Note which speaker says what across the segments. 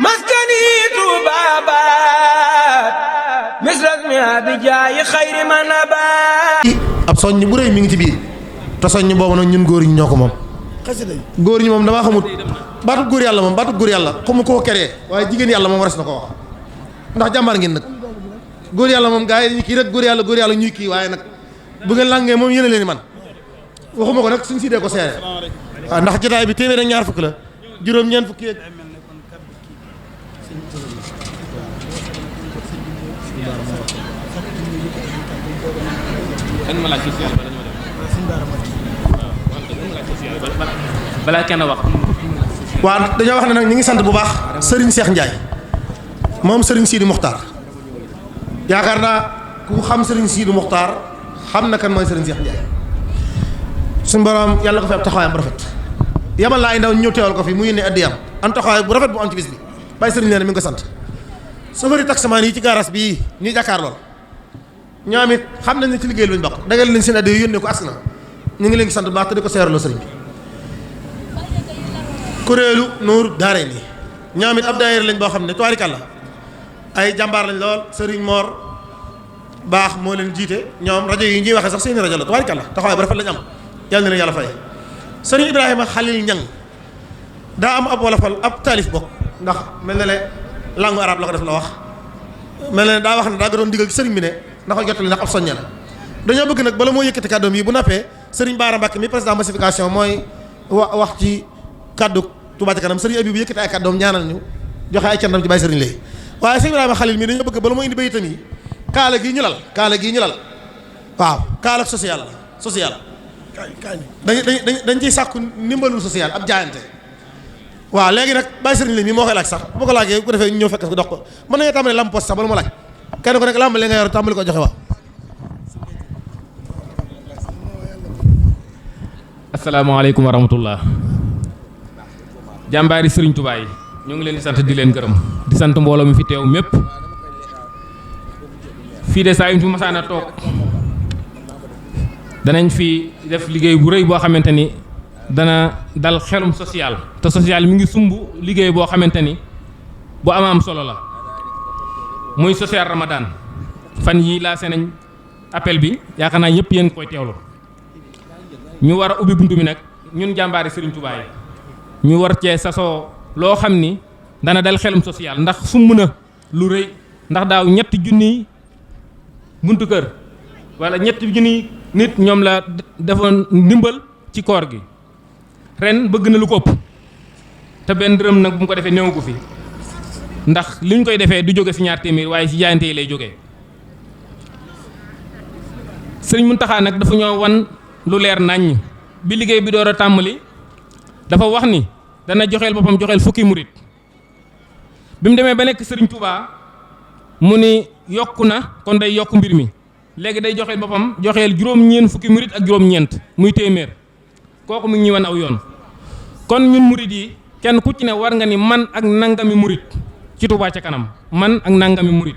Speaker 1: maskani tubabat misras mi abijaayi xayri man abat.
Speaker 2: ab soññ bu rëy mi ngi ci biir te soññ boobu nag ñun góor ñi ñoo ko moom. góor ñi moom damaa xamut baatub góor yàlla moom baatub góor yàlla xamu koo keree waaye jigéen yàlla moom waras na ko wax ndax jàmbaar ngeen nag góor yàlla moom gaa yi dañuy kii rek góor yàlla ñuy kii waaye nag bu ngeen làngee moom yéene leen man waxuma ko nag suñ si dee ko seere waaw ndax jotaay bi téeméer ak ñaar fukk la juróom-ñeent fukki ak
Speaker 3: balaa kenn wax.
Speaker 2: waaw dañoo wax ne nag ñu ngi sant bu baax Serigne Cheikh Ndiaye moom Serigne Sidi Mokhtar yaakaar naa ku xam Serigne Sidi Mokhtar xam na kan mooy Serigne Cheikh Ndiaye suñu borom yàlla ko fi ab taxawaayam bu rafet yabal laa ay ndaw ñëw teewal ko fi mu yónnee addiyam am taxawaay bu rafet bu am ci bis bi bàyyi Serigne nee na mi ngi ko sant safari taximaan yi ci gaaraas bii ñuy jàkkaar lool ñoom it xam nañ ne ci liggéey lu ñu bokk dagal leen seen addiya yónnee ko as na ñu ngi leen di sant bu baax te di ko seeraloo sëriñ bi kuréelu Nuuru Daarayni ñoom it ab daayira lañ boo xam ne tubaarikàlla ay jàmbaar lañ lool sëriñ Mor baax moo leen jiite ñoom rajo yi ñuy waxee sax seeni rajo la tubaarikàlla taxawaay bu rafet lañ am yàlla na leen yàlla fay sëriñ Ibrahima Xalil Ñang daa am ab wolofal ab taalif bokk ndax mel na ne langue arabe la ko def la wax mel na ne daa wax ne daa doon digal ci sëriñ bi ne na ko jottali ndax ab soññe la dañoo bëgg nag bala moo yëkkati kàddoom yi bu nappee sëriñ Baara Mbàkke mi président massification mooy wax ci kàddu Touba Ca Kanam sëriñ Abi bu yëkkati ay kàddoom ñaanal ñu joxe ay cantam ci bàyyi sëriñ léegi waaye sëriñ Ibrahima Xalil mi dañoo bëgg bala moo indi bayitam yi kaala gii ñu lal waaw kaala social la social dañ ciy sàkku ndimbalul social ab jaayante waaw léegi nag bàyyi sëriñ léegi mi moo koy laaj sax bu ko laajee bu ko defee ñëw fekk ko dox ko mën nañoo tàmbali lamp poste sax bala ma laaj kenn ku nekk lamb li nga yor tàmbali ko joxe waaw.
Speaker 3: asalaamaaleykum wa rahmatullah jàmbaari Serigne Touba yi ñu ngi leen di sant di leen gërëm di sant mbooloo mi fi teew mépp fii de saa yu fi masaan a toog danañ fi def liggéey bu rëy boo xamante ni dana dal xelum social te social mi ngi sumb liggéey boo xamante ni bu am solo la muy social Ramadan fan yii laa seenañ appel bi yaakaar naa ñëpp yéen koy teewlu ñu war a ubbi buntu bi nag ñun jàmbaari Serigne Touba yi ñu war cee sasoo loo xam ni dana dal xelum social ndax sumb na lu rëy ndax daaw ñetti junniy buntu kër wala ñetti junniy nit ñoom la defoon ndimbal ci koor gi ren bëgg na lu ko ëpp te benn dërëm nag bu mu ko defee néew gu fi ndax li ñu koy defee du jóge ci ñaar téeméer waaye ci jaayante yi lay jógee Sëriñ Muntaxa nag dafa ñoo wan lu leer naññ bi liggéey bi door a tàmbali dafa wax ni dana joxeel boppam joxeel fukki murit bi mu demee ba nekk Sëriñ Touba mu ni yokku na kon day yokk mbir mi léegi day joxeel boppam joxeel juróom-ñeent fukki murit ak juróom-ñeent muy téeméer kooku mu ngi ñuy wan aw yoon kon ñun murit yi kenn ku ci ne war nga ni man ak nangami murit ci Touba Ca Kanam man ak nangami murit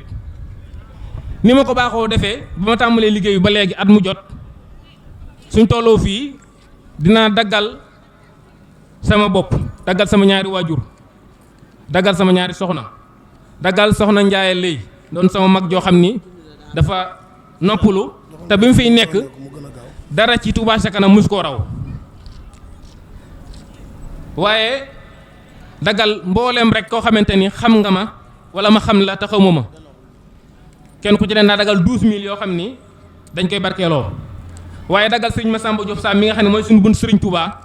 Speaker 3: ni ma ko baaxoo defee ba ma tàmbalee liggéey bi ba léegi at mu jot suñ tolloo fii dinaa daggal sama bopp daggal sama ñaari waajur daggal sama ñaari soxna daggal soxna Njaaye lay doon sama mag joo xam ni dafa noppalu te bi mu fiy nekk dara ci Touba Ca Kanam mus koo raw waaye daggal mbooleem rek koo xamante ni xam nga ma wala ma xam la te xamu ma kenn ku ci ne naa dagal 12000 yoo xam ni dañ koy barkeeloo waaye dagal sëriñ Massamba Diop Sam mi nga xam ne mooy suñu bunt sëriñ Touba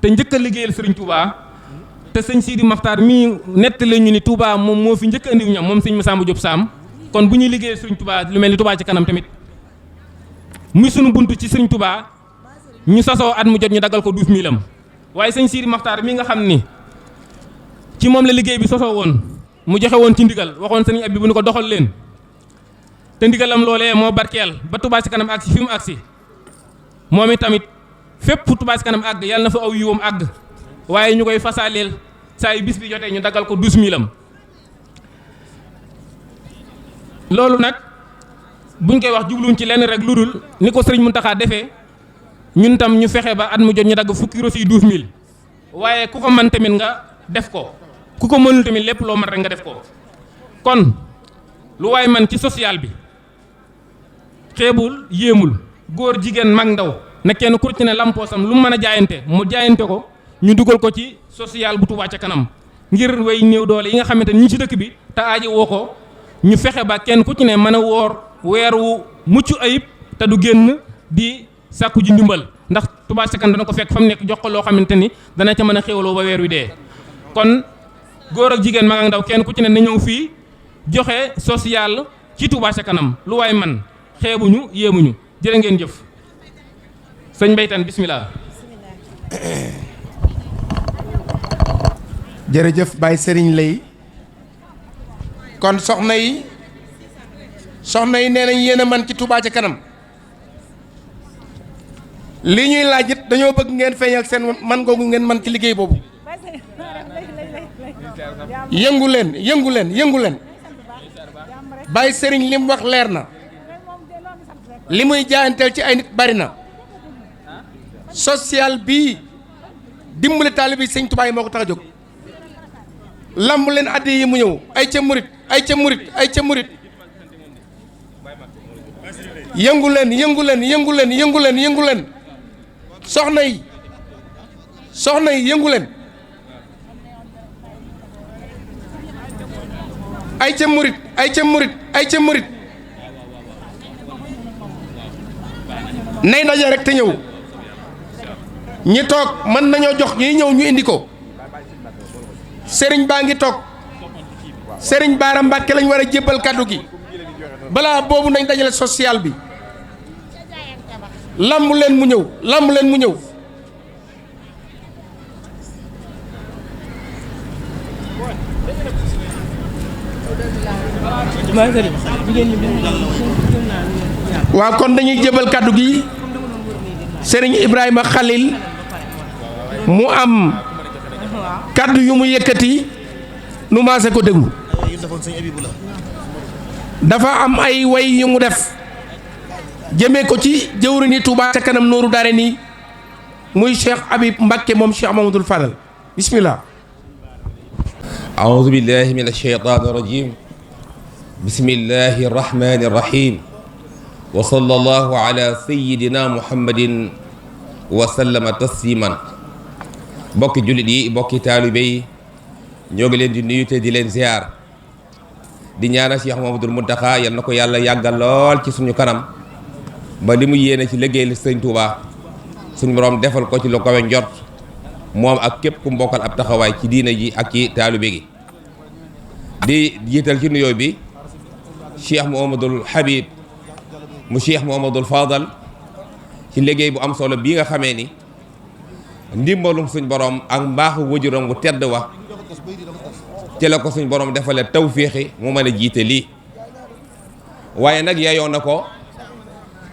Speaker 3: te njëkk a liggéeyal sëriñ Touba te sëñ Sidi Maxtaar mii nettali ñu ni Touba moom moo fi njëkk a andiw ñam moom sëriñ Massamba Diop Sam kon bu ñuy liggéeyal sëriñ Touba lu mel ni Touba Ca Kanam tamit muy suñu bunt ci sëriñ Touba ñu sasoo at mu jot ñu dagal ko 12000 am waaye sëñ Sidi Maxtaar mii nga xam ni ci moom la liggéey bi sosoo woon mu joxe woon ci ndigal waxoon sëriñ Abi bu ñu ko doxal leen te ndigalam loolee moo barkeel ba Touba Ca Kanam agsi fi mu agsi moom it tamit fépp Touba Ca Kanam àgg yàlla na fa aw yiwam àgg waaye ñu koy fasaaleel saa yu bis bi jotee ñu dagal ko 12000 am loolu nag buñ koy wax jubluñ ci lenn rek lu dul ni ko sëriñ Muntaxa defee ñun tam ñu fexe ba at mu jot ñu dagg fukki rosi 12000 waaye ku ko man tamit nga def ko ku ko mënul tamit lépp loo mën rek nga def ko. kon lu waay man ci social bi xeebul yéemul góor jigéen mag ndaw na kenn ku ci ne lampoosam lu mu mën a jaayante mu jaayante ko ñu dugal ko ci social bu Touba ca kanam ngir way néew doole yi nga xamante ni ñu ci dëkk bi te aaji woo ko ñu fexe ba kenn ku ci ne mën a woor weer wu mucc ayib te du génn di sàkku ji ndimbal ndax Touba ca kanam dana ko fekk fa mu nekk jox ko loo xamante ni dana ca mën a xéwaloo ba weer wi dee. kon góor ak jigéen mag ak ndaw kenn ku ci ne na ñëw fii joxe social ci Touba ca kanam lu waay man xeebuñu yéemuñu jërë ngeen jëf sëñ Mbaytan bismillah.
Speaker 4: jërëjëf Baye Serigne Lay kon soxna yi nee nañ yéen a man ci Touba ca kanam li ñuy laaj it dañoo bëgg ngeen feeñal seen man googu ngeen man ci liggéey boobu yëngu leen Baye Serigne li mu wax leer na li muy jaayanteel ci ay nit bari na social bii dimbali taalibe Sëñ Touba yi moo ko tax a jóg lamb leen addi yi mu ñëw ay ca murit yëngu leen soxna yi yëngu leen ay ca murit nay daje rek te ñëw ñi toog mën nañoo jox ñi ñëw ñu indi ko sëriñ baa ngi toog sëriñ Baara Mbàkke lañ war a jébbal kàddu gi balaa boobu nañ dajale social bi lamb leen mu ñëw waaw kon dañuy jébbal kàddu gi sëriñ Ibrahima Khalil mu am kàddu yu mu yëkkati nu maase ko déglu dafa am ay way yu mu def jëmee ko ci jëwriñu Touba ca kanam nooru daare nii muy Cheikh Habib Mbacké moom Cheikh Mamadou Fadal bismillah
Speaker 5: أعوذ بالله من الشيطان الرجيم بسم الله الرحمن الرحيم وصلى الله على سيدنا محمد وسلم تسليما bokki jullit yi bokki taalibe yi ñoo ngi leen di nuyu te di leen ziar di ñaanal Cheikh Mamadou Mountakha yal na ko yàlla yàggal lool ci suñu kanam ba li mu yéene ci liggéey li Sëñ Touba suñu borom defal ko ci lu kawe njort moom ak képp ku mbokkal ab taxawaay ci diina ji ak ci taalibe gi di jiital ci nuyoo bi Cheikh Mouhamadoul Habib mu Cheikh Mouhamadoul Fadal ci liggéey bu am solo bii nga xamee ni ndimbalum suñ borom ak mbaaxu wajuram bu tedd wa ci la ko suñ borom defale tawféexi mu mën a jiite lii waaye nag yeyoo na ko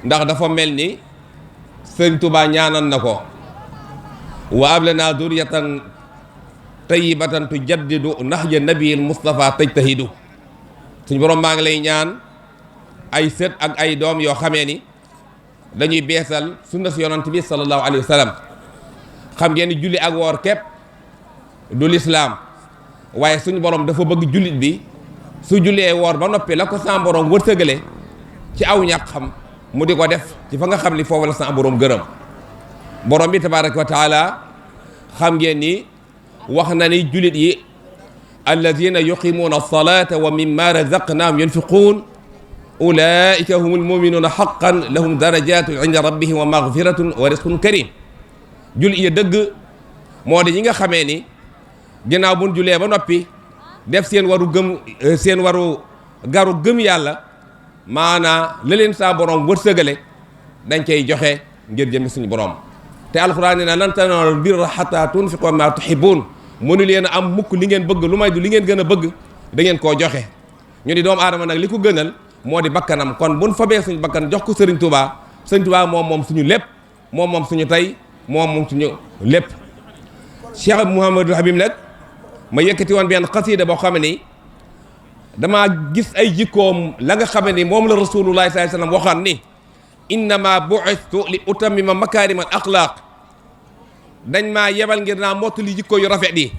Speaker 5: ndax dafa mel ni Sëñ Tuubaa ñaanal na ko wa ablana duriyatan tayyibatan tujaddidu nahja nabiyil Mustafa tajtahidu suñ borom maa ngi lay ñaan ay sët ak ay doom yoo xamee ni dañuy beesal sunna si yonant bi sallallahu alayhi wa sallam xam ngeen ni julli ak woor képp du lislaam waaye suñu borom dafa bëgg jullit bi su jullee woor ba noppi la ko sa borom wërsëgale ci aw ñàq xam mu di ko def ci fa nga xam ni foofu la sa borom gërëm borom bi tabaraka wa taala xam ngeen ni wax na ni jullit yi alladina yuqimuuna alsalata wa mimma razaqnahum yunfiquun ulaika humul muminuuna haqqan lahum darajatun inda rabbihim wa maghfiratun wa rizqun karim jullit yi dëgg moo di ñi nga xamee ni ginnaaw buñ julee ba noppi def seen waru garu gëm yàlla maanaa la leen saa borom wërsëgale dañ cay joxe ngir jëmi suñu borom te alxuraan ne na lan tanaalul birra hattaa tunfiqu mimmaa tuhibbuun mënu leen a am mukk li ngeen bëgg lu may du li ngeen gën a bëgg da ngeen koo joxe ñu di doomu aadama nag li ko gënal moo di bakkanam kon buñ fabee suñu bakkan jox ko Sëriñ Tuubaa Sëriñ Tuubaa moom suñu lépp moom suñu tey moom suñu lépp Cheikh Mouhamadou Habib nag ma yëkkati woon benn xasiida boo xam ni damaa gis ay jikkoom la nga xam ni moom la rasulullahi sallallahu alayhi wasallam waxoon ni innama bu'istu li utammima makaarimal axlaaq dañ maa yebal ngir naa mottali jikko yu rafet yi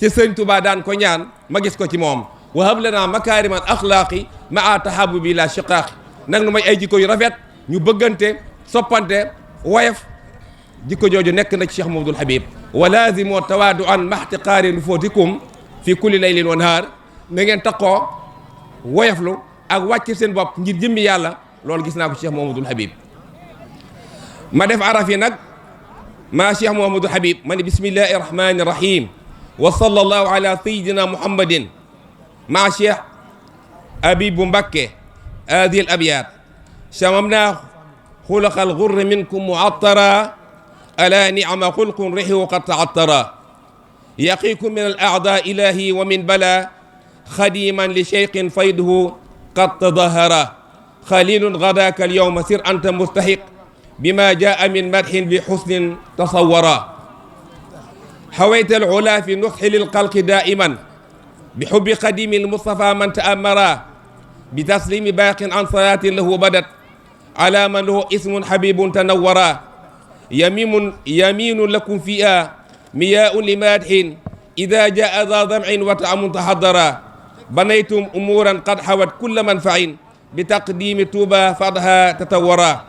Speaker 5: ci sëñ Touba daan ko ñaan ma gis ko ci moom wa hab lana makaarimal axlaaqi maa tahabubi la shiqaaqi nag nu may ay jikko yu rafet ñu bëggante soppante woyof jikko jooju nekk na ci Cheikh Mouhamadoul Habib wa laazimoo tawaaduan maxtiqaari nufootikum fi kulli laylin wa nahaar na ngeen taqoo woyoflu ak wàcc seen bopp ngir jëmmi yàlla loolu gis naa ko Cheikh Mouhamadoul Habib ma def araf yi nag maa Cheikh Mouhamadoul Habib ma ni bismillahi rahmani rahim wa sallallahu ala sayidina muhammadin maa Cheikh Abibu Mbakke hadi al abyat shamamna xulaqal gurri minkum muattara ala nicma xulqun rihu qad taattara yaqiikum min al aada ilahi wa min bala xadiman li cheikhin fayduhu qad tadahara xalilun gadaka al yowma sir anta mustahiq bima jaa min madhin bi xusnin tasawara xawayta al ula fi nusxi lil xalqi daiman bi xubbi qadimi al mustafa man taamara bi taslimi baaqin an salaatin lahu badat ala man lahu ismun habibun tanawara yaminu lakum fiha miyaun li madhin ida jaa za dam'in wa taamun tahaddara banaytum umuran qad xawat kulla manfain bi taqdimi tuuba fadha tatawara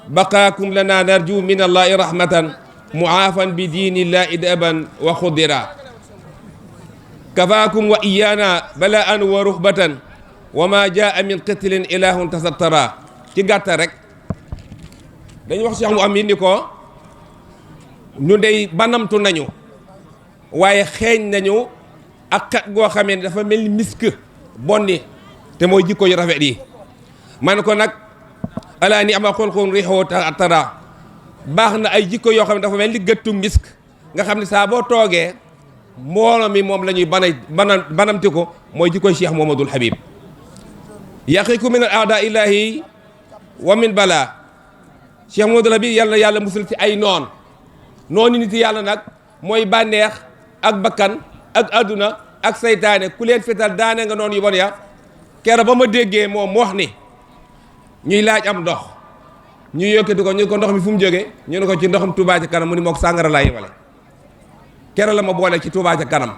Speaker 5: baqaakum lana narju min allahi rahmatan muaafan bi diinillahi daban wa xudira kafaakum wa iyana balaan wa ruhbatan wa ma jaa min qitlin ilahun tasattara ci gàtta rek dañu wax Cheikh mu am yi ni ko ñu dey banamtu nañu waaye xeeñ nañu ak xet goo xamee ne dafa mel ni misk bonni te mooy jikko yu rafet yi man ko nag alaa ni ama xolxoon rixoo tara baax na ay jikko yoo xam ne dafa mel ni gëttu misk nga xam ne saa boo toogee mbooloo mi moom la ñuy banamti ko mooy jikkoy Cheikh Mouhamadoul Habib yaqiiku min al aada ilahi wa min bala Cheikh Mouhamadoul Habib yàlla na yàlla musul ci ay noonu nit yàlla nag mooy bànneex ak bakkan ak adduna ak saytaane ku leen fetal daane nga noonu yu bon ya kera ba ma déggee moom mu wax ni ñuy laaj am ndox ñu yokkati ko ñu ko ndox mi fu mu jógee ñu ne ko ci ndoxum Touba ca kanam mu ni mook sàngara laa yemale kera la ma boole ci Touba ca kanam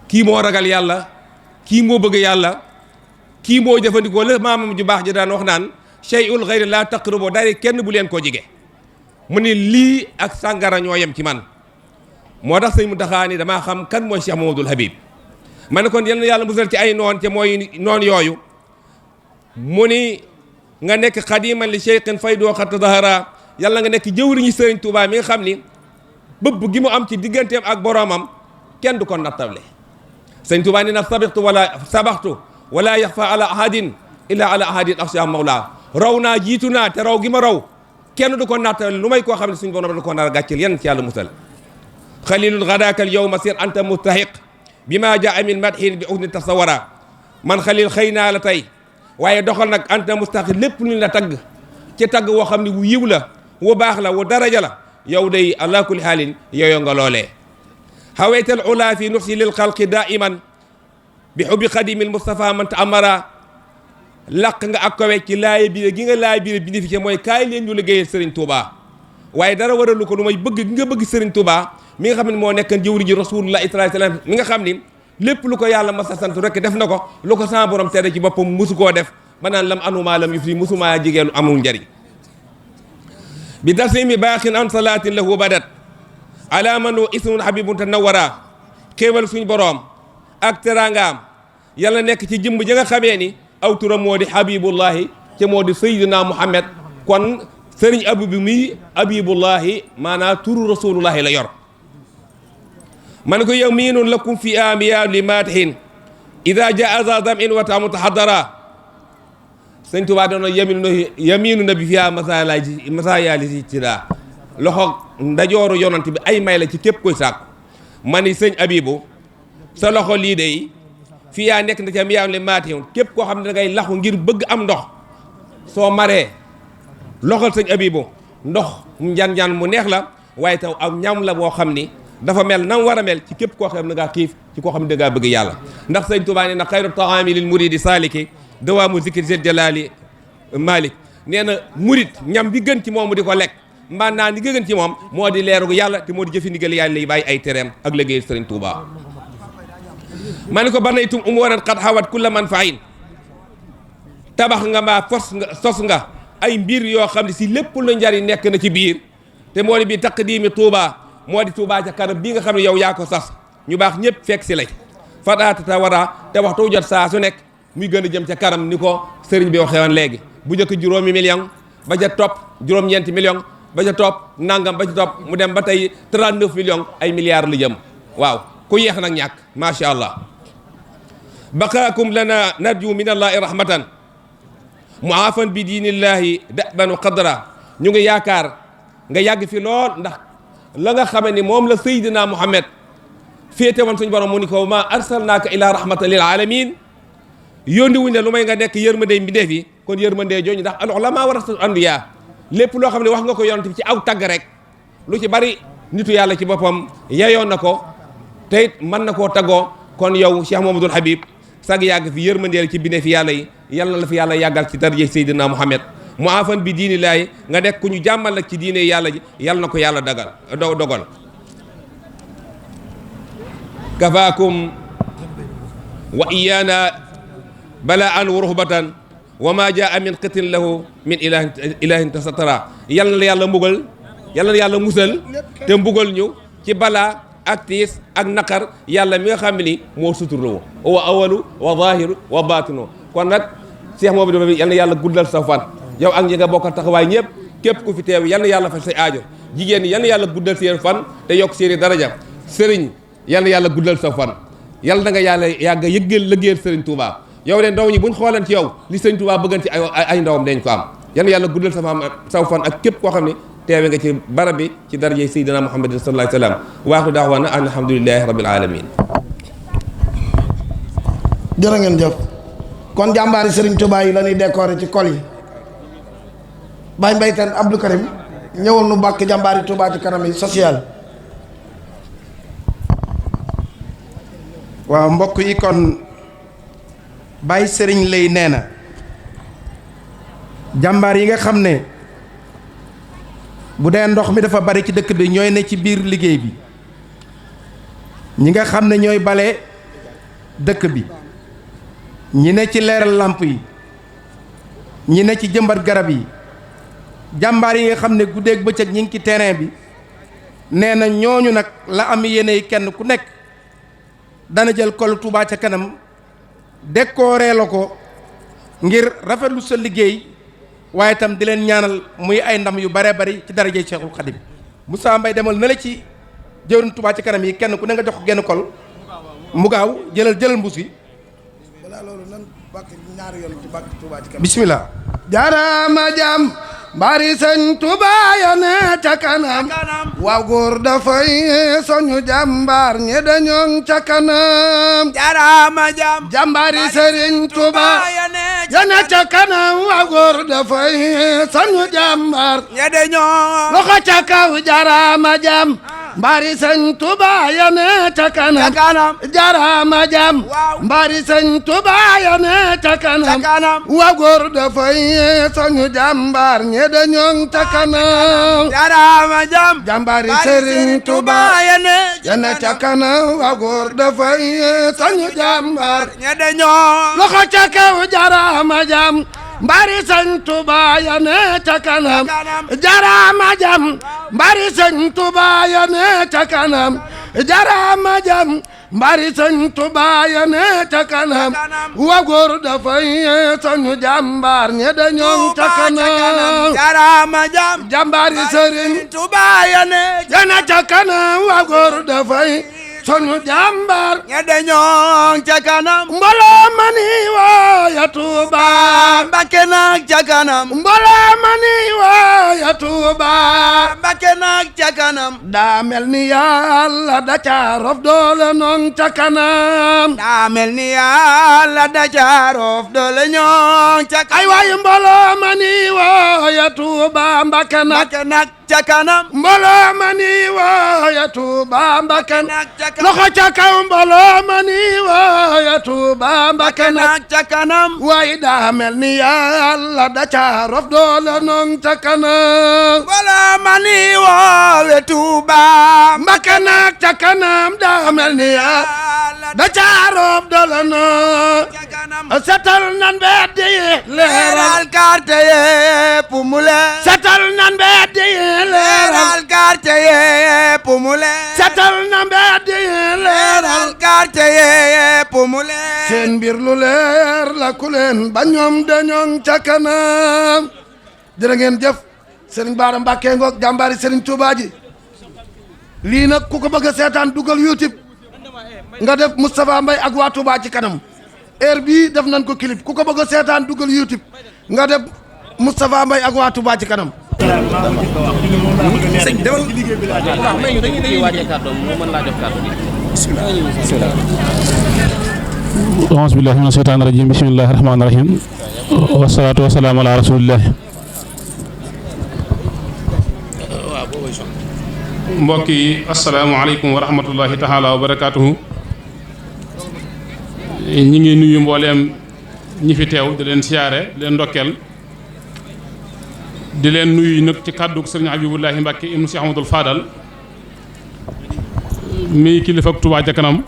Speaker 5: kii moo ragal yàlla kii moo bëgg yàlla kii moo jëfandikoo la maamam ju baax ji daan wax naan shay'ul ghayri la taqrubu dari kenn bu leen koo jige mu ni lii ak sàngara ñoo yem ci man moo tax sëñ Muntaxa ni damaa xam kan mooy Cheikh Mouhamadoul Habib ma ne kon yal na yàlla musal ci ay noon te mooy noon yooyu mu ni nga nekk xadiman li cheikhin faydoo xat zahara yàlla nga nekk jëwriñu sëriñ Touba mi nga xam ni bëbb gi mu am ci digganteem ak boroomam kenn du ko nattable sëriñ Touba ni na sabaxtu wala yaxfa ala ahadin illa ala ahadin axsha mawla raw naa jiitu naa te raw gi ma raw kenn du ko nattable lu may koo xam ne suñu borom da ko nar a gàcceel yenn ci yàlla musal xalilul gadaka al yawma sir anta mustahiq bi ma jaa min madhin bi usni tasawara man xalil xëy naa la tey waaye doxal nag anta mustahiq lépp lu ñu la tagg ci tagg woo xam ne wu yiw la wu baax la wu daraja la yow day ala kulli xaalin yooyo nga loolee xawaytal ula fi nuxsi lil xalqi daiman bi xubbi xadimil mustafa man taamara laq nga ak kawe ci laay biir gi nga laay biir bénéficié mooy kaay leen ñu liggéeyal Serigne Touba waaye dara waralu ko lu may bëgg gi nga bëgg Serigne Touba mi nga xam ne moo nekk jëwri ji rasulullah sallallahu alayhi wasallam mi nga xam ni lépp lu ko yàlla masa sant rek def na ko lu ko sama borom tere ci boppam musu koo def ba naan lam anuma lam yuf li musumaa jigéelu amul njariñ bi taslimi baaxin an salaatin lahu badat ala man wa ismun habibun tanawara xéewal suñ boroom ak teraangaam yàlla nekk ci jëmb ji nga xamee ni aw turam moo di habibullahi ca moo di sayyidina muhammad kon sëriñ abu bi muy habibullahi maanaam turu rasulullahi la yor man ko yaminun lakum fi amiya li matihin ida jaa za damin wa tamu tahaddara sëñ Tuubaa doon yaminu nabi fiya masayali si ci daa loxo ndajooru yonant bi ay may la ci képp koy sàkku ma ni sëñ Abibu sa loxo lii de fiyaa nekk na ci amiya li matihin képp koo xam ne da ngay laxu ngir bëgg am ndox soo maree loxol sëñ Abibu ndox njan-njan mu neex la waaye taw ak ñam la boo xam ni dafa mel nam war a mel ci képp koo xam ne da ngaa xiif ci koo xam ne da ngaa bëgg yàlla ndax sëñ Tuubaa nee na xayru taami lil muridi saliki dawaamu zikri zel jalali malik nee na murid ñam bi gën ci moom mu di ko lekk mbaa naan li gën ci moom moo di leeru yàlla te moo di jëfi ndigal yàlla yi bàyyi ay tereem ak liggéey sëriñ Tuubaa ma ni ko banaytum umuran qad hawat kulla manfain tabax nga mbaa sos nga ay mbir yoo xam ne si lépp lu njariñ nekk na ci biir te moo di bi taqdimi Touba moo di Touba ca kanam bii nga xam ne yow yaa ko sas ñu baax ñëpp fekk si lay fadaatata wara te waxtu jot saa su nekk muy gën a jëm ca kanam ni ko sëriñ bi waxee woon léegi bu njëkk juróomi million ba ca topp juróom-ñeenti million ba ca topp nangam ba ca topp mu dem ba tey 39 millions ay milliards la jëm waaw ku yeex nag ñàkk macha allah baqaakum lana narju min allahi rahmatan muafan bi diinillahi daban wa qadra ñu ngi yaakaar nga yàgg fi lool ndax la nga xame ni moom la Seydina Muhammad féete woon suñu borom mu ni ko ma arsalnaaka ila rahmatan lil alamin yónni wuñ ne lu may nga nekk yërmandey mbindeef yi kon yërmandey jooju ndax al ulama warasatul anbiya lépp loo xam ne wax nga ko yonent bi ci aw tagg rek lu ci bari nitu yàlla ci boppam yayoon na ko te it mën na koo taggoo kon yow Cheikh Mouhamadoul Habib sag yàgg fi yërmandeel ci mbindeef yàlla yi yàlla la fi yàlla yàggal ci darje Seydina Muhammad mu afan bi diinillaahi nga nekk ku ñu jàmmal nag ci diine yàlla ji yàlla na ko yàlla dogal kafaakum wa iyaana balaan wa ruhbatan wa ma jaa min qitin lahu min ilahin tasatara yàlla na yàlla mbugal yàlla na yàlla musal te mbugal ñu ci balaa ak tiis ak naqar yàlla mi nga xam ne ni moo suturloo wa awalu wa zahiru wa batinu kon nag Cheikh Mouhamadoul Habib yal na yàlla guddal sa fan yow ak ñi nga bokkal taxawaay ñëpp képp ku fi teew yal na yàlla faj say aajo jigéen ñi yal na yàlla guddal seen fan te yokk seeni daraja sëriñ yal na yàlla guddal sa fan yal na nga yàlla yàgg yëggal lëggéeyal sëriñ Touba yow de ndaw ñi buñ xoolan ci yow li sëriñ Touba bëggan ci ay ndawam dañ ko am yal na yàlla guddal sa fan ak képp koo xam ne teewe nga ci barab bi ci darajey Seydina Muhammadin sallallahu alayhi wa sallam waaxiru daawaana alhamdulillahi rabbil alamin
Speaker 6: jërë ngeen jëf kon jàmbaari Serigne Touba yi la ñuy décorer ci col yi Baye Mbaye Kane Abdou Karim ñëwal nu bàkk jàmbaari Touba ci kanam yi social.
Speaker 4: waaw mbokk yi kon Baye Serigne lay nee na jàmbaar yi nga xam ne bu dee ndox mi dafa bari ci dëkk bi ñooy ne ci biir liggéey bi ñi nga xam ne ñooy bale dëkk bi ñi ne ci leeral làmp yi ñi ne ci jëmbat garab yi jàmbaar yi nga xam ne guddeeg bëccëg ñi ngi ci terrain bi nee na ñooñu nag la am yéene kenn ku nekk dana jël kol Touba ca kanam décoré la ko ngir rafetlu sa liggéey waaye itam di leen ñaanal muy ay ndam yu bare bari ci darajey Cheikhul Khadim Moussa Mbaye demal na la ci jëwriñ Touba ci kanam yi kenn ku ne nga jox ko genn kol mu gaaw jëlal mbuus yi
Speaker 6: balaa loolu nan bàkk ñaari yoon ci bàkk Touba ci kanam
Speaker 4: bismillah
Speaker 6: jaaraama jàmm bari sëñ Touba ya ne ca kanam waaw góor dafay soñu jàmbaar ñe dañoo ca kanam
Speaker 1: jaaraama jàmm
Speaker 6: jàmbaari sëriñ Touba ya ne ca kanam waaw góor dafay soñu jàmbaar
Speaker 1: ñe dañoo
Speaker 6: loxo ca kaw jaaraama jàmm mbari sëñ Touba ya ne ca kanam jaaraama jàmm mbari sëñ Touba ya ne ca kanam waaw góor dafay soñu jàmbaar ñe dañoo ca kanam
Speaker 1: jaaraama jàmm
Speaker 6: jàmbaari sëriñ Touba ya ne ca kanam waaw góor dafay soñu jàmbaar
Speaker 1: ñe dañoo
Speaker 6: loxo ca kaw jaaraama jàmm mbari sëñ Touba ya ne ca kanam jaaraama jàmm mbari sëñ Touba ya ne ca kanam jaaraama jàmm mbari sëñ Touba ya ne ca kanam wa góor dafay soñu jàmbaar ñe dañoo ca kanam
Speaker 1: jaaraama jàmm
Speaker 6: jàmbaari sëriñ
Speaker 1: Touba ya ne
Speaker 6: ca kanam wa góor dafay soñu jàmbaar
Speaker 1: ñe dañoo ca kanam
Speaker 6: mbooloo ma ni wooya Touba
Speaker 1: Mbacké nag ca kanam
Speaker 6: mbooloo ma ni wooya Touba
Speaker 1: Mbacké nag ca kanam
Speaker 6: daa mel ni yàlla da ca rof doole noon ca kanam
Speaker 1: daa mel ni yàlla da ca rof doole ñoon ca kanam
Speaker 6: ay waay mbooloo ma ni wooya Touba Mbacké nag
Speaker 1: ca kanam
Speaker 6: mbooloo ma ni wooya Touba Mbacké
Speaker 1: nag ca kanam
Speaker 6: loxo ca kaw mbooloo ma ni wooya Touba Mbàkke nag ca kanam waaye daa mel ni Yàlla da ca rof doole noon ca kanam wala ma ni woowe Tuuba Mbàkke nag ca kanam daa mel ni Yàlla da ca rof doole noon ca kanam setal nan mbedd yi leeral quartier yépp mu leer setal nan mbedd yi leeral quartier yépp mu leer setal nan mbedd yi leeral quartier yépp mu leer seen mbir lu leer la ku leen ba ñoom dañoŋ ca kanam jërë ngeen jëf Serigne Bara Mbacké ngoog jàmbaari Serigne Touba ji lii nag ku ko bëgg a seetaan dugal YouTube nga def Moustapha Mbaye ak waa Touba ci kanam heure bii def nañ ko clip ku ko bëgg a seetaan dugal YouTube nga def Moustapha Mbaye ak waa Touba ci kanam.
Speaker 7: sëñ demal waaw may ñu dañuy waajee kàddoom mu mën laa jox kàddu gi. bismillah.
Speaker 8: auzu billahi mina shaytaani rajim bismillahi rahmaani rahim wasalaatu wasalaamu ala rasulillahi. mbokk yi asalaamaaleykum wa rahmatullahi taala wa barakaatuhu. ñi ngi nuyu mbooleem ñi fi teew di leen siyaare di leen ndokkeel di leen nuyu nag ci kàddug sëriñ Habibullahi Mbàkke ibnu Cheikh Ahmadul Fadal mi kilifa ak Touba ca kanam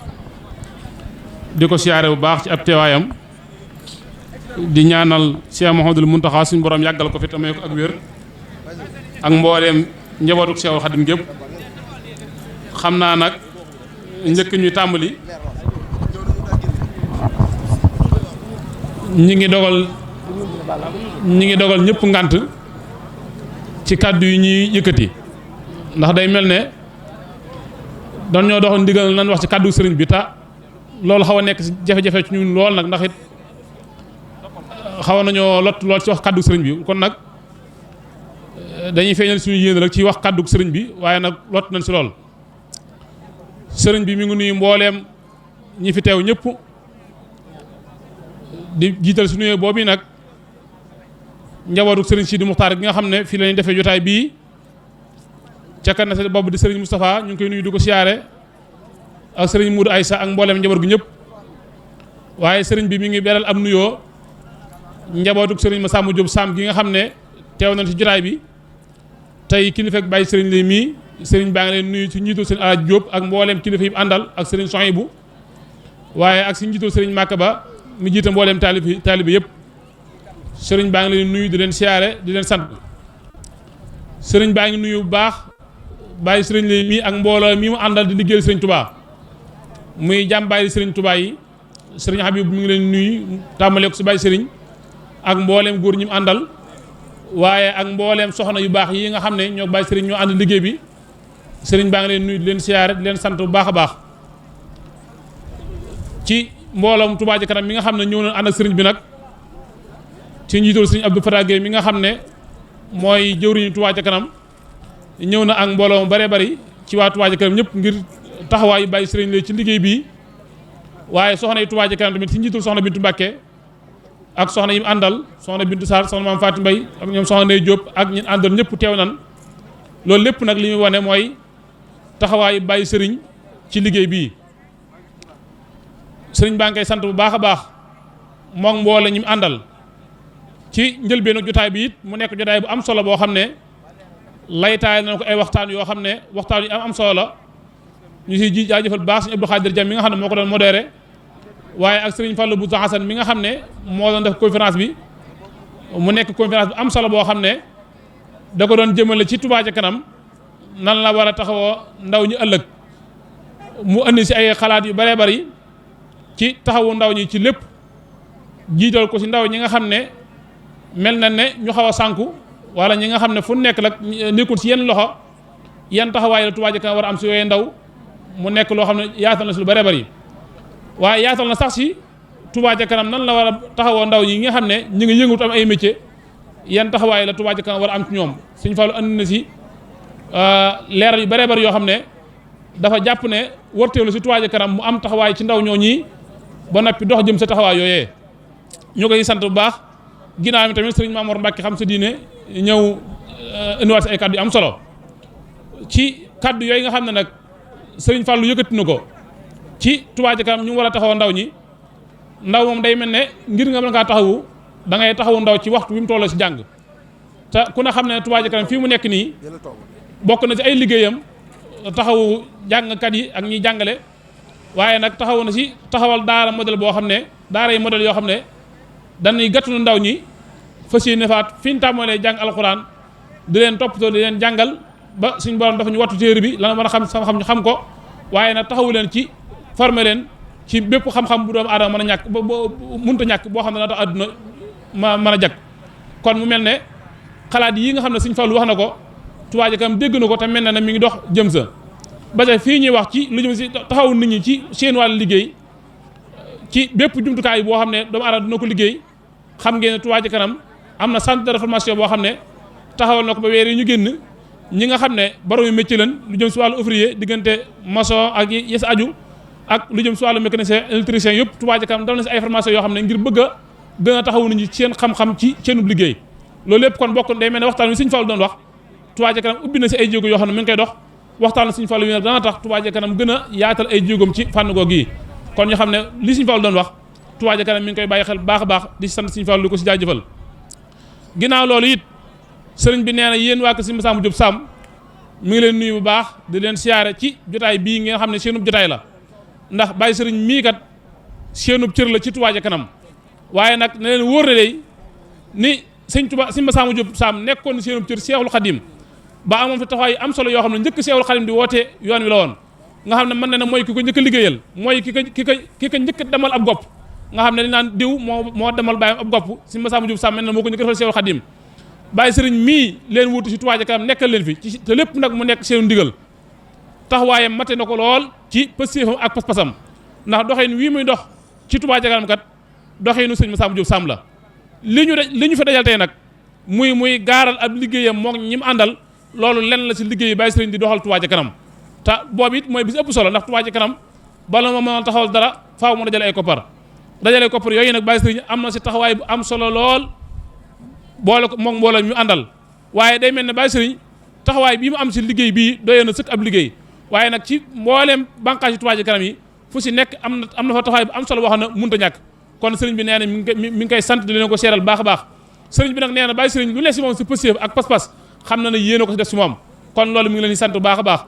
Speaker 8: di ko siyaare bu baax ci ab teewaayam di ñaanal Cheikh Mouhamadoul Mountakha suñu borom yàggal ko fi tamay ko ak wér ak mbooleem njabootuk Cheikhul Khadim gépp xam naa nag njëkk ñuy tàmbali ñi ngi dogal ñëpp ngànt ci kàddu yi ñuy yëkkati ndax day mel ne doon ñoo doxal ndigal nan wax ci kàddu sëriñ bi ta loolu xaw a nekk jafe-jafe ci ñun lool nag ndax it xaw nañoo lot lool ci wax kàddu sëriñ bi kon nag dañuy feeñal suñu yéen rek ci wax kàddu sëriñ bi waaye nag lot nañ si lool sëriñ bi mi ngi nuyu mbooleem ñi fi teew ñëpp di jiital su nuyoo boobu nag njabootu sëriñ Sidi Muxtaar gi nga xam ne fii la ñuy defee jotaay bii ca kan na sa bopp di sëriñ Moustapha ñu ngi koy nuyu di ko siyaare ak sëriñ Moudou Aïssa ak mbooleem njaboot gi ñëpp waaye sëriñ bi mi ngi beral am nuyoo njabootu sëriñ Massamba Diop Sam gi nga xam ne teew nañ ci jotaay bi tey kilifa ak bàyyi sëriñ lay mii sëriñ baa ngi leen nuyu ci njiitul sëriñ Alaaji Diop ak mbooleem kilifa yi àndal ak sëriñ Sohaybu waaye ak si njiitul sëriñ Màkka Ba mi jiite mbooleem taalibi yëpp sëriñ baa ngi leen nuyu di leen siyaare di leen sant sëriñ baa ngi nuyu bu baax bàyyi sëriñ lay mii ak mbooloo mii mu àndal di liggéeyal sëriñ Touba muy jàmbaari sëriñ Touba yi sëriñ Habib mi ngi leen nuyu tàmbale ko si bàyyi sëriñ ak mbooleem góor ñi mu àndal waaye ak mbooleem soxna yu baax yi nga xam ne ñoo bàyyi sëriñ ñoo ànd liggéey bi sëriñ baa ngi leen nuyu di leen siyaare di leen sant bu baax a baax ci mbooloom Touba ca kanam mi nga xam ne ñëw na ànd ak sëriñ bi nag ci njiitul sëriñ Abdou Fatah Gueye mi nga xam ne mooy jëwriñu Touba ca kanam ñëw na ak mbooloo mu bare bari ci waa Touba ca kanam ñëpp ngir taxawaayu bàyyi sëriñ lay ci liggéey bii waaye soxna yi Touba ca kanam tamit ci njiitul soxna Bintu Mbàkke ak soxna yi mu àndal soxna Bintu Sarr soxna Maam Fatou Mbaye ak ñoom soxna Ndey Diop ak ñi àndal ñëpp teew nan loolu lépp nag li muy wane mooy taxawaayu bàyyi sëriñ ci liggéey bii sëriñ baa ngi koy sant bu baax a baax moom mboole ñi mu àndal ci njëlbeenu jotaay bi it mu nekk jotaay bu am solo boo xam ne laytaay na ko ay waxtaan yoo xam ne waxtaan yu am solo la ñu si ji jaajëfal baax suñu Abdou Khadir Jam mi nga xam ne moo ko doon modéré waaye ak sëriñ Fallou Boussa Hassan mi nga xam ne moo doon def conférence bi mu nekk conférence bu am solo boo xam ne da ko doon jëmale ci Touba ca kanam nan la war a taxawoo ndaw ñi ëllëg mu indi si ay xalaat yu bëree bëri ci taxawu ndaw ñi ci lépp jiital ko si ndaw ñi nga xam ne mel na ne ñu xaw a sànku wala ñi nga xam ne fu nekk la nekkul si yenn loxo yan taxawaay la Touba ca kanam war a am si yooyu ndaw mu nekk loo xam ne yaatal na si lu bëree bëri waaye yaatal na sax si Touba ca kanam nan la war a taxawoo ndaw ñi nga xam ne ñu ngi yëngut am ay métier yan taxawaay la Touba ca kanam war a am ci ñoom Sëñ Fallu andi na si leeral yu bëree bëri yoo xam ne dafa jàpp ne warteelu si Touba ca kanam mu am taxawaay ci ndaw ñoo ñi ba noppi dox jëm sa taxawaay yooyee ñu koy sant bu baax ginnaaw mi tamit sëriñ Mamour Mbacke xam sa diine ñëw indiwaat si ay kaddu yu am solo ci kaddu yooyu nga xam ne nag sëriñ Fallou yëkkati na ko ci Touba ca kanam ñu war a taxaw ndaw ñi ndaw moom day mel ne ngir nga mën ngaa taxawu da ngay taxawu ndaw ci waxtu bi mu toll si jàng te ku ne xam ne Touba Ca Kanam fii mu nekk nii bokk na ci ay liggéeyam taxawu jàngkat yi ak ñiy jàngale waaye nag taxawu na si taxawal daara modèle boo xam ne daara yi modèle yoo xam ne dañuy gàttanu ndaw ñi fas yéene faat fi ñu tàmbalee jàng alxuraan di leen toppatoo di leen jàngal ba suñ borom dafa ñu wattu téere bi la mën a xam ñu xam ko waaye nag taxawu leen ci former leen ci bépp xam-xam bu doomu aadama mën a ñàkk ba munta ñàkk boo xam ne dana tax àdduna mën a jag kon mu mel ne xalaat yi nga xam ne Sëñ Fallu wax na ko Touba Ca Kanam dégg na ko te mel na ne mi ngi dox jëm sa ba tey fii ñuy wax ci lu jëm si taxawu nit ñi ci seen wàllu liggéey ci bépp jumtukaay boo xam ne doomu aadama dina ko liggéey xam ngeen ne Touba Ca Kanam am na centre de formation boo xam ne taxawal na ko ba weer yi ñu génn ñi nga xam ne borom yu métier lañ lu jëm si wàllu ouvrier diggante maçon ak yes aju ak lu jëm si wàllu mécanicien électricien yëpp Touba Ca Kanam dal na si ay formation yoo xam ne ngir bëgg a gën a taxawu nit ñi seen xam-xam ci seenub liggéey loolu lépp kon bokk day mel ne waxtaan wi Sëñ Fallu doon wax Touba Ca Kanam ubbi na si ay jéego yoo xam ne mi ngi koy dox waxtaan Sëñ Fallu wi nag dana tax Touba Ca Kanam gën a yaatal ay jéegoom ci fànn googu yi kon ñu xam ne li Sëñ Fallu doon wax Touba Ca Kanam mi ngi koy bàyyi xel baax a baax di sant Sëñ Fallu di ko si jaajëfal ginnaaw loolu it sëriñ bi nee na yéen waa kër Sëñ Massamba Diop Sam mi ngi leen nuyu bu baax di leen siyaare ci jotaay bii ngeen xam ne seenub jotaay la ndax bàyyi sëriñ mii kat seenub cër la ci Touba Ca Kanam waaye nag ne leen wóor na day ni Sëñ Massamba Diop Sam nekkoon seenub cër Seexul Xadim ba amoon fi taxawaay am solo yoo xam ne njëkk Seexul Xadim di woote yoon wi la woon nga xam ne mën na ne mooy ki ko njëkk a liggéeyal mooy ki ko njëkk demal ab gopp nga xam ne dañ naan diw moo demal bàyyam ab gopp Sëñ Massamba Diop Sam mel na moo ko njëkk defal Seexul Xadim bàyyi sëriñ mii leen wuutu ci Touba Ca Kanam nekkal leen fi ci te lépp nag mu nekk seen ndigal taxawaayam mate na ko lool ci pëstéefam ak pas-pasam ndax doxin wii muy dox ci Touba Ca Kanam kat doxinu Sëñ Massamba Diop Sam la li ñu fa dajal tey nag muy gaaral ab liggéeyam moom ñi mu àndal loolu lenn la si liggéey bàyyi sëriñ di doxal Touba Ca Kanam te boobu it mooy bis ëpp solo ndax Touba Ca Kanam bala ma mën a taxawal dara faaw mu dajale ay koppar yooyu nag bàyyi sëriñ am na si taxawaay bu am solo lool boole ko moom mbooloo ñu àndal waaye day mel ne bàyyi sëriñ taxawaay bii mu am si liggéey bii doyee na sëkk ab liggéey waaye nag ci mbooleem bànqaas yi Touba Ca Kanam yi fu si nekk am na fa taxawaay bu am solo boo xam ne mënut a ñàkk kon sëriñ bi nee na mi ngi koy sant di leen ko seeral baax a baax sëriñ bi nag nee na bàyyi sëriñ lu ne si moom si pëstéef ak pas-pas xam na ne yéene ko si def si moom kon loolu mi ngi leen di sant bu baax a baax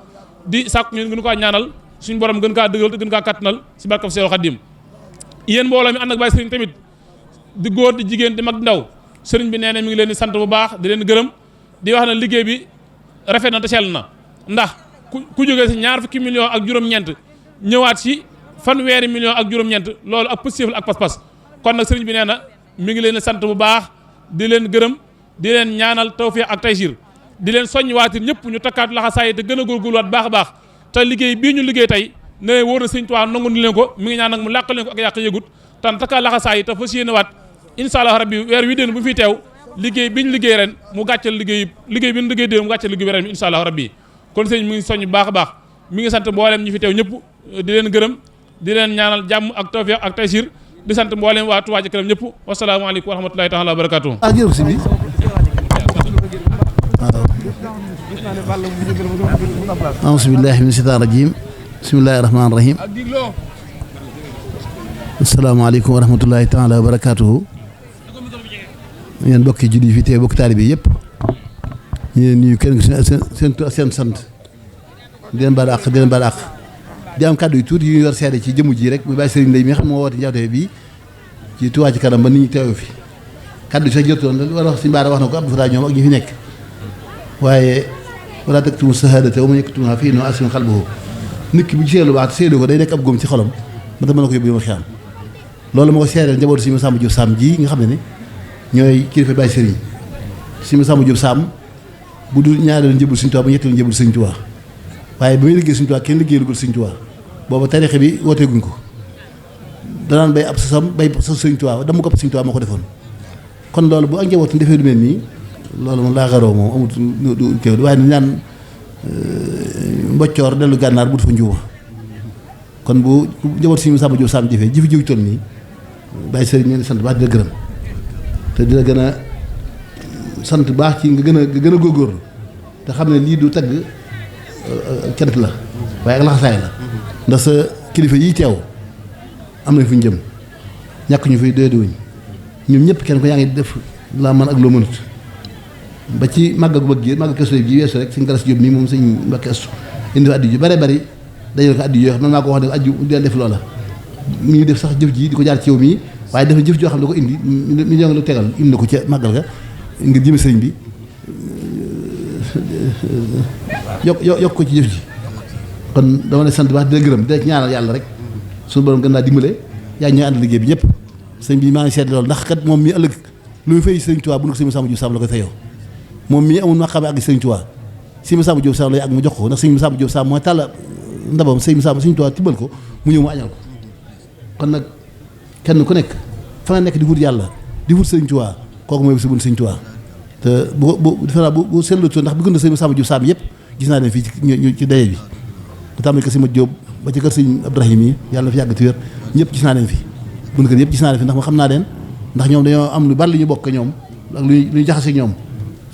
Speaker 8: di sàkku ñu gën ko ñaanal suñu borom gën kaa dëggal te gën kaa kattanal si barkab Seexul Xadim yéen mbooloo mi ànd ak bàyyi sëriñ tamit di góor di jigéen di mag ndaw sëriñ bi nee na mi ngi leen di sant bu baax di leen gërëm di wax ne liggéey bi rafet na te sell na ndax ku jógee si ñaar fukki millions ak juróom-ñeent ñëwaat si fanweeri millions ak juróom-ñeent loolu ak pëstéef la ak pas-pas kon nag sëriñ bi nee na mi ngi leen di sant bu baax di leen gërëm di leen ñaanal tawfiq ak taysir di leen soññ waatir ñëpp ñu takkaat laxasaay te gën a góorgóorluwaat baax a baax te liggéey bii ñu liggéey tey ne wóor na Sëriñ Tuubaa nangu ni leen ko mi ngi ñaan nag mu làqal leen ko ak yàq yëgut tan takkaat laxasaay te fas yéene waat incha allah rabbi weer wi déen bu fi teew liggéey bi ñu liggéey ren mu gàccal liggéey bi ñu liggéey déen mu gàccal liggéey ren bi incha allah rabbi kon sëñ mi ngi soññ baax a baax mi ngi sant mboolem ñi fi teew ñëpp di leen gërëm di leen ñaanal jàmm ak tawfiq ak taysir di sant mboolem waa Touba Ca Kanam ñëpp wasalaamaaleykum wa rahmatulahi taala wa barakatuh
Speaker 9: auzu billahi min shaytaan rajim bismillahi rahmaani rahim asalaamaaleykum wa rahmatulahi taala wa barakatuhu yéen bokki julli fi tee bokki taalibe yëpp ñu leen nuyu kenn seen sant di leen baal àq di am kàddu yu tuuti yu ñu yor seede ci jëmu ji rek muy bàyyi sëriñ lay mi nga xam moo woote njawte bii ci Touba Ca Kanam ba nit ñi teew fi kàddu yi sax jotoon wala wax suñu baara wax na ko Abdou Fatah ñoom ak ñi fi nekk waaye wala taktumu shahadata wa man yaktumha fa innahu asimun qalbuhu nit ki bu gisee lu baax te seedoo ko day nekk ab góom ci xolam ba tax mën na ko yóbbu yomal xiyam loolu ma ko seedeel njabootu Sëriñ Massamba Diop Sam ji nga xam ne ñooy kilifa bàyyi sëriñ Sëriñ Massamba Diop Sam bu dul ñaareelu njëbul Sëriñ Tuubaa ba ñetteelu njëbul Sëriñ Tuubaa waaye ba muy liggéey Sëriñ Tuubaa kenn liggéey lu Sëriñ Tuubaa booba tariixa bi wooteeguñ ko danaan bay ab sasam bay sa Sëriñ Tuubaa dama ko Sëriñ Tuubaa moo ko defoon kon loolu bu ak njabootu defee lu mel nii loolu moom laa xaroo moom amut du kéw waaye ni ñaan mboccoor dellu gànnaar bu fa njuuma kon bu njabootu Sëriñ Massamba Diop Sam jëfee jiw toll nii bàyyi sëriñ ñu sant baax di la gërëm te di la gën a sant baax ci nga gën a góorgóorlu te xam ne lii du tagg cant la waaye ak laxasaay la ndax sa kilifa yi teew am na fu ñu jëm ñàkk ñu fi doyadiwuñ ñoom ñëpp kenn ko yaa ngi def laa man ak loo mënut ba ci màggal gu bëgg gi màggal Kazu Rajab ji weesu rek sëñ Galas Jóob nii moom sëñ Mbàkke Astu indi addi ju bare bari dajale ko addi yoo xam ne maa ko wax ne addi del def loola mi ngi def sax jëf ji di ko jaar ci yow mii waaye def na jëf joo xam ne da ko indi mi ñoo ngi lu tegal indi na ko ca màggal ga ngir jëme sëriñ bi yokk ko ci jëf ji kon dama ne sant baax di la gërëm di la ñaanal yàlla rek suñu borom gën naa dimbale yaa ñooy ànd liggéey bi ñëpp sëñ bi maa ngi seetlu loolu ndax kat moom mii ëllëg lu muy fay sëriñ Tuubaa bu na ko sëñ Masamba Jóob Samb la koy fayoo moom mii amul ma xamee ak sëriñ Tuubaa sëñ Masamba Jóob Samb lay ak mu jox ko ndax sëñ Masamba Jóob Samb mooy tàll ndabam sëñ Masamba sëriñ Tuubaa tibbal ko mu ñëw mu añal ko kon nag kenn ku nekk fa nga nekk di wut yàlla di wut sëriñ Tuubaa kooku mooy si bun sëriñ Tuubaa te bu seetlu ndax bu gën a sëñ Masamba Jóob Samb yëpp gis naa leen fii ci daje bi bu tàmbali ko sëñ Mat Jóob ba ci kër sëñ Abdourahim yi yàlla na fi yàgg ti wér ñëpp gis naa leen fi buñu kër yëpp gis naa leen fi ndax ma xam naa leen ndax ñoom dañoo am lu bari lu ñu bokk ñoom ak lu ñu jaxase ñoom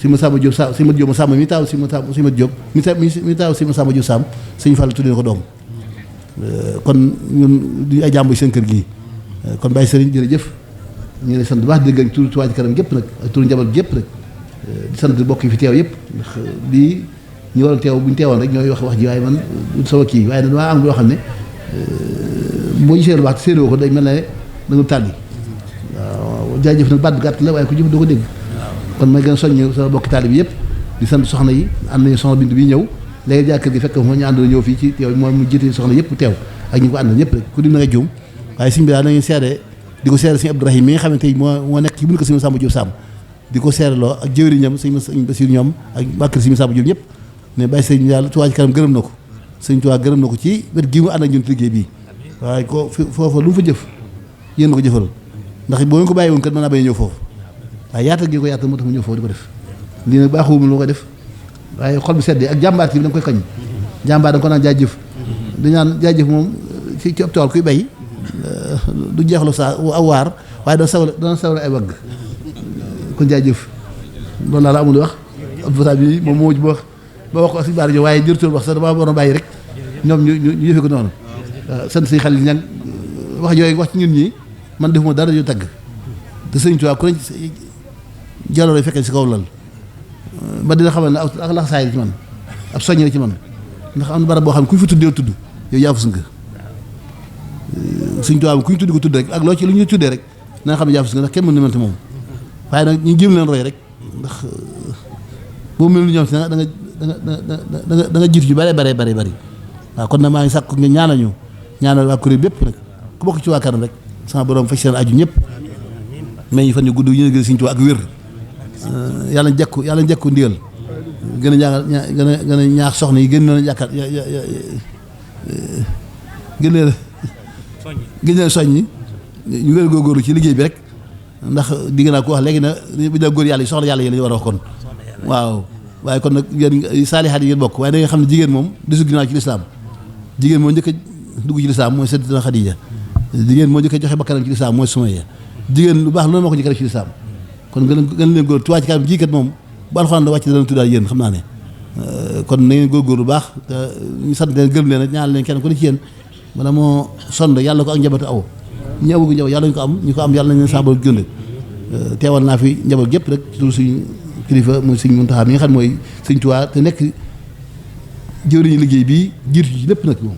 Speaker 9: sëñ Masamba Jóob Samb sëñ Mat Jóob Masamba mi taaw sëñ Mat Jóob mi taaw sëñ Masamba Jóob Samb sëñ Fall tuddee ko doom kon ñun duñu ay jàmbu seen kër gii kon Baye Serigne jërëjëf ñu ngi sant bu baax di dégg turu Touba Ca Kanam gépp nag ak turu njaboot gépp nag di sant bokk yi fi teew yëpp ndax lii ñu waroon teew bu ñu teewoon rek ñooy wax ji waaye man sama kii waaye nag maa am loo xam ne boo gisee lu baax te séenoo ko day mel ne da nga tàlli waaw jaajëf nag baat gàtt la waaye ku jëf doo ko dégg kon may gën a soññ sama bokki taali bi yëpp di sant soxna yi ànd nañu soxna Bintu bi ñëw léegi jaar kër gi fekk moo ñu àndoon ñëw fii ci teew moom mu jiite soxna yëpp teew ak ñi ko àndal ñëpp rek ku dim na nga juum waaye sëñ bi daal nañu seede di ko seede sëñ Abdourahim mi nga xamante ni moo nekk ci buñu ko sëñ Masamba Jóob Samb di ko seedeloo ak jëwriñam sëñ Basiir ñoom ak bàkkar sëñ Masamba Jóob ñëpp ne bàyyi sëñ yàlla Touba Ca Kanam gërëm na ko sëñ Touba gërëm na ko ci wet gi mu ànd ak ñun liggéey bii waaye ko foofa lu mu fa jëf yéen na ko jëfal ndax boo ngeen ko bàyyi woon kat mën naa bañ ñëw foofu waaye yaatal gi ko yaatal moo tax mu ñëw foofu di ko def lii nag baaxuwum lu ko def waaye xol bi sedd ak jàmbaar bi da nga koy kañ jàmbaar da nga ko naan jaajëf di ñaan jaajëf moom ci ab tool kuy bay du jeexlu saa aw waar waaye dana sawla ay wagg kon jaajëf loolu laa la amul wax Abdou bi moom moo ba wax ko si baar jo waaye jërtoon wax sax dama waroon bàyyi rek ñoom ñu yëfe ko noonu sant si xel ñang wax yooyu wax ci ñun ñi man defuma dara yu tagg te sëñ Tuubaa ku ne jaloore fekkee si kaw lal ba dina xamal ne ak lax saay ci man ab soññe ci man ndax am na barab boo xam ne ku ñu fa tuddee tudd yow yaa fa su nga sëñ Tuubaa ku ñu tudd ko tudd rek ak loo ci lu ñu tuddee rek na nga xam ne yaa fa su nga ndax kenn mën na mënte moom waaye nag ñu jéem leen roy rek ndax boo mel ni ñoom si da nga jiitu ñu bare bari waaw kon nag maa ngi sàkku nga ñaanal ñu ñaanal waa kuréel bépp nag ku bokk ci waa kanam rek sama borom faj seen aju ñëpp mais ñu fan ñu gudd ñu gën Sëñ Tuubaa ak wér yàlla njëkku ndigal gën a ñaax gën a ñaax soxna yi gën leen jàkkaat gën leen soññi ñu gën a góorgóorlu ci liggéey bi rek ndax digg naa ko wax léegi na bu ñu góor yàlla yi soxna yàlla yi la ñu war a wax kon waaw waaye kon nag yéen saalihaat yi ngeen bokk waaye da nga xam ne jigéen moom desu ginnaaw ci lislaam jigéen moo njëkk a dugg ci lislaam mooy Sayyidatuna Xadiija jigéen moo njëkk a joxe bakkanam ci lislaam mooy Sumayya jigéen lu baax loolu moo ko njëkk a def ci lislaam kon gën leen góor Touba Ca Kanam jii kat moom bu alxuraan da wàcc dana tuddaal yéen xam naa ne kon na ngeen góorgóor lu baax te ñu sant leen gërëm leen ñaan leen kenn ku ne ci yéen bala moo sonn yàlla ko ak njabootu aw ñi awagu njaboot yàlla ñu ko am ñu ko am yàlla nañ leen sàmbal gënde teewal naa fi njaboot gépp rek ci suñu kilifa muy Sëñ Muntaxa mi nga xam mooy Sëñ Tuubaa te nekk jëwriñu liggéey bii jiitu ci lépp nag moom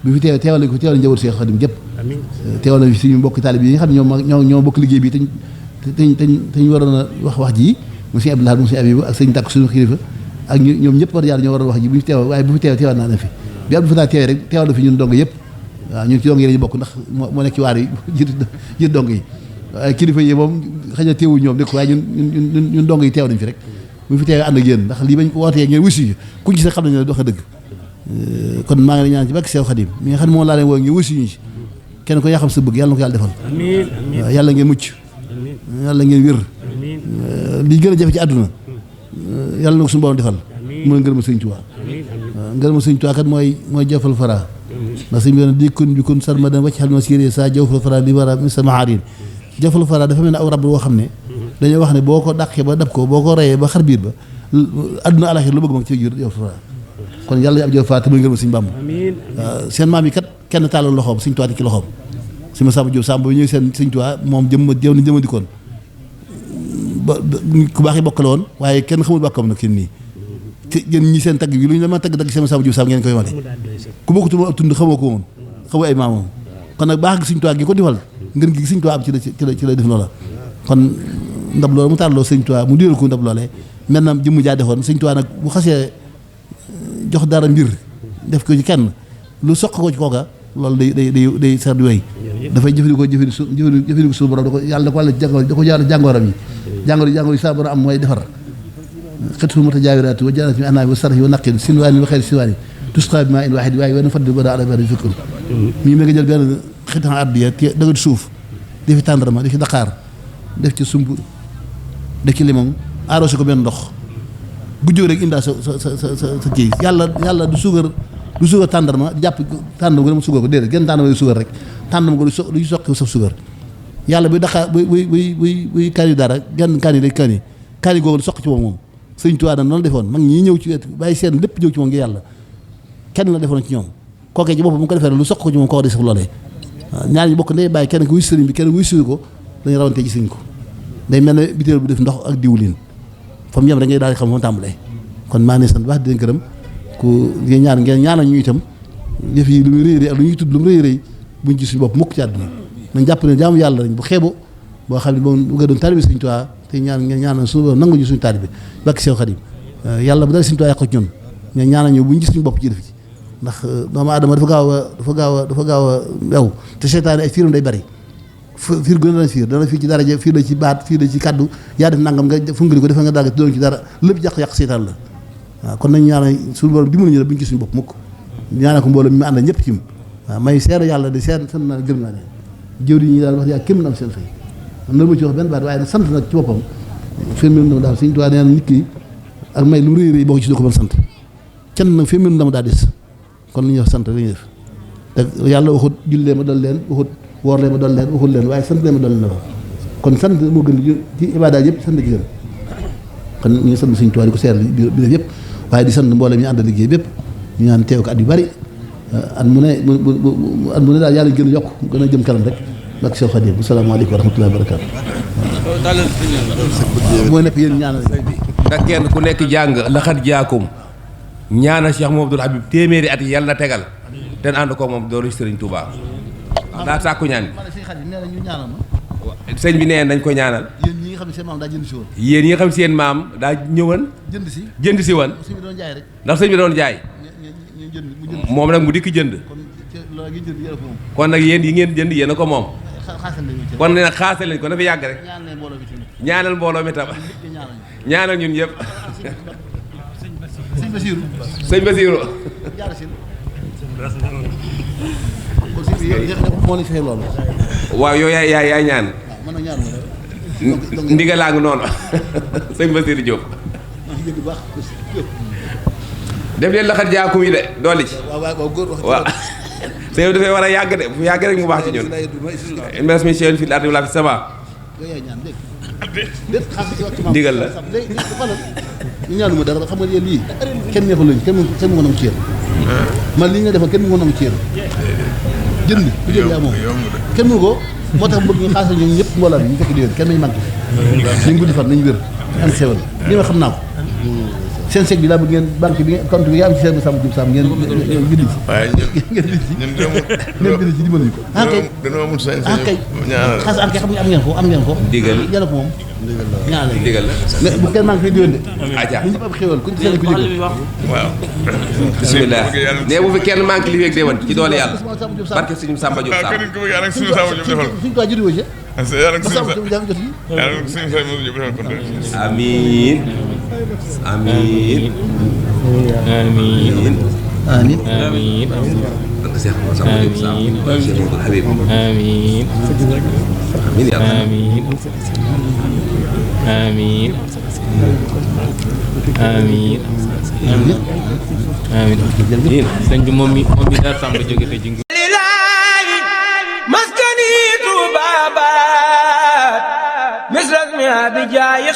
Speaker 9: bi fi teewal nañ ko teewal njaboot Seex Xaadim gépp teewal nañ fi suñu mbokki taalib yi nga xam ne ñoo bokk liggéey bi te ñu waroon a wax ji mu Sëñ Abdou Lahad mu Sëñ Abibu ak Sëñ Tàkk suñu kilifa ak ñoom ñëpp war yàlla ñoo waroon wax ji bu ñu fi teewal waaye bu fi teewal naa leen fi bi Abdou Fatah teewee rek teewal na fi ñun dong yëpp waaw ñun ci dong yi lañu bokk ndax moo nekk ci waar yi jiit dong yi waaye kilifa yi moom xëy na teewul ñoom dëkk waaye ñun dong yi teew nañ fi rek bu fi teewee ànd ak yéen ndax lii bañ wootee ngeen wusi kuñ ci sax xam nañ ne dox dëgg kon maa ngi ñaan ci bakk Seex Xaadim mi nga xam ne moom laa leen woo ngeen wusi ñu ci kenn ko yaa xam sa bëgg yàlla na ko yàlla defal waaw yàlla ngeen mucc yàlla ngeen wér lii gën a jafe ci àdduna yàlla na ko suñu borom defal mooy ngërëm Sëñ Tuubaa ngërëm Sëñ Tuubaa kat mooy jëfal fara ndax sëñ bi ne dikun bi kun sarmadan wacc xal ma siré sa jawfal fara li wara mi sa mahaarin jëfal fara dafa mel ne aw rab boo xam ne dañoo wax ne boo ko dàqee ba dab ko boo ko reyee ba xar biir ba àdduna alaxir lu bëgg mag ci jur jëfal fara kon yàlla ñu am jëfal fara te muy ngërëm Sëñ Bàmba seen maam yi kat kenn tàllal loxoom Sëñ Tuubaa ci loxoom si ma Samba Diop Samb ba ñëw seen sëñ Tuubaa moom jëmm dikkoon ba ku baax yi bokk la woon waaye kenn xamul bàkkam nag kenn nii te yéen ñi seen tagg bi lu ñu la ma tagg si ma Samba Diop Samb ngeen koy wane ku bokkutul woon ab tund xamoo ko woon xamoo ay maamam kon nag baax gi sëñ Tuubaa gi ko defal ngeen gi sëñ Tuubaa am ci la def loola kon ndab loola mu tàlloo sëñ Tuubaa mu diral ko ndab loolee mel na jëmm jaa defoon sëñ Tuubaa nag bu xasee jox dara mbir def ko ci kenn lu soq ko ci kooka loolu day sax di wéy dafay jëfandikoo suñu borom da ko wàlla da ko jaar jàngooram yi jàngoor yi sa borom am mooy defar xet fu mata jaawiraatu wa jaanat mi anaa wa sarhi wa naqin sinwaani wa xeer sinwaani tusqa bi maa in waahid waaye wenn faddi ba daa ala bari fikkur mii ma nga jël benn xitan addiya te daga suuf def ci tàndarma def ci daqaar def ci sump def ci limon arrosé ko benn ndox bu jóg rek indaa sa kii yàlla du suukar tàndarma jàpp tàndarma ko dem suukar ko déedéet genn tàndarma yu suukar rek tàndarma ko du soqi saf suukar yàlla buy daqaar buy kani dara genn kani day kani googu du soq ci moom sëñ Tuubaa nag noonu defoon mag ñi ñëw ci wet bàyyi seen lépp ñëw ci moom ngir yàlla kenn la defoon ci ñoom kookee ci boppam mu ko defee lu soq ko ci moom koo de saf loolee waaw ñaar ñi bokk ndey bàyyi kenn ko wuy sëriñ bi kenn wuy suy ko dañu rawante ci sëñ ko day mel ne bitéel bu def ndox ak diwlin fa mu yem rek ngay daal di xam fa mu tàmbalee kon maa ngi sant baax di leen gërëm ku ngeen ñaanal ñu itam yëf yi lu muy rëy rëy ak lu ñuy tudd lu mu rëy rëy buñ ci suñu bopp mukk ci àdduna nañ jàpp ne jaamu yàlla lañ bu xeebo boo xam ne moom bu nga doon taalibe Sëñ Tuubaa te ñaanal suñu borom nangu ñu suñu taalibe bakki Seex Xaadim yàlla bu dara Sëñ Tuubaa yàq ci ñun mais ñaanal ñu buñ gis suñu bopp ci def ci ndax doomu aadama dafa gaaw a wew te seytaane ay fiiram day bari fiir gu dana fiir ci daraja fiir la ci baat fiir la ci kaddu yaa def nangam nga fungari ko defe nga dagg doon ci dara lépp yàq seytaan la waaw kon nañ ñaanal suñu borom dimbali ñu la bu ñu gis suñu bopp mukk ñaanal ko mbooloo mi ànd ñëpp ci waaw may seer yàlla di seer sant naa gërëm naa leen jëwri ñi daal wax yaa kémm na am seen fay am na lu ma ci wax benn baat waaye nag sant nag ci boppam firmé na daal Sëñ Tuubaa nee na nit ki ak may lu mu rëy rëy boo ko ci doo ko mën sant can nag firmé na daa des kon li ñuy wax sant la ñuy def te yàlla waxut jullee ma dal leen waxut woor leen ma doon leen waxul leen waaye sant leen ma doon leen la kon sant moo gën ci ibaadaat yëpp sant ci gën kon ñu ngi sant Sëñ Tuubaa di ko seer bi def yëpp waaye di sant mboolem ñu ànd liggéey bépp ñu ñaan teew ko at yu bari at mu ne daal yàlla gën a yokk gën a jëm kanam rek ak Seex Xaadim asalaamaaleykum wa rahmatullaahi wa barakaatu mooy nekk yéen ñaanal
Speaker 5: ndax kenn ku nekk jàng laxat jaakum ñaanal Cheikh Mouhamadoul Habib téeméeri at yi yàlla na tegal te ànd ko moom doolu Sëriñ Tuubaa daa sàkku ñaan sëñ bi nee nañ ko ñaanal
Speaker 9: yéen ñi nga xam ne seen maam daa jënd si woon
Speaker 5: yéen ñi nga xam ne seen maam daa ñëwoon jënd si woon ndax sëñ bi doon jaay moom nag mu dikk jënd kon nag yéen yi ngeen jënd yéen a ko moom kon nee nag xaasal lañ ko na fi yàgg rek ñaanal mbooloo mi tam ñaanal ñun yëpp sëñ Basiiru waaw yow yaay ñaan ndigalaa ngi noonu sëñ Basiiru Diop def leen laxat jaakum yi de dolli ci waaw sëñ dafay war a yàgg de bu yàgg rek mu baax ci ñun mes mi seen fil ardi wala fi sama ndigal la
Speaker 9: ñu ñaanuma dara xam nga yéen lii kenn neexul lañu kenn mu ko nangu ci yéen man li nga defal kenn mu ko nangu ci yéen jënd bu jënd yaa moom kenn mënu ko moo tax bëgg ñu xaasal ñoom ñëpp mbooloo bi ñu fekk di wér kenn nañu manqué nañ guddi fan nañu wér am xewal li ma xam naa ko seen chèque bi laa bëgg ngeen banque bi compte bi nga am ci seen Samba Diop Samb ngeen bind ci ngeen bind ci dimbali ko kay xaas kay xam nga am ngeen ko
Speaker 5: digal
Speaker 9: yàlla ko moom ñaanal
Speaker 5: digal la
Speaker 9: mais bu kenn manqué di wér de
Speaker 5: aja
Speaker 9: bu ñëpp am xewal ku ci seen ku jëkk
Speaker 5: waaw bismillah ne bu fi kenn manqué li weeg déwén ci doole yàlla barke suñu Samba Diop Samb
Speaker 9: suñu ko jëri ci
Speaker 5: amiin amiin
Speaker 3: amiin
Speaker 9: amiin
Speaker 3: amiin
Speaker 5: Cheikh Samba Diop Samb Cheikh Mouhamadoul Habib
Speaker 3: amiin
Speaker 5: amiin ya Allah
Speaker 3: amiin amiin amiin amiin sëñ bi moom mi daal Samba jóge te jingi
Speaker 1: maskani Tuubaa baat misras mi abi jaay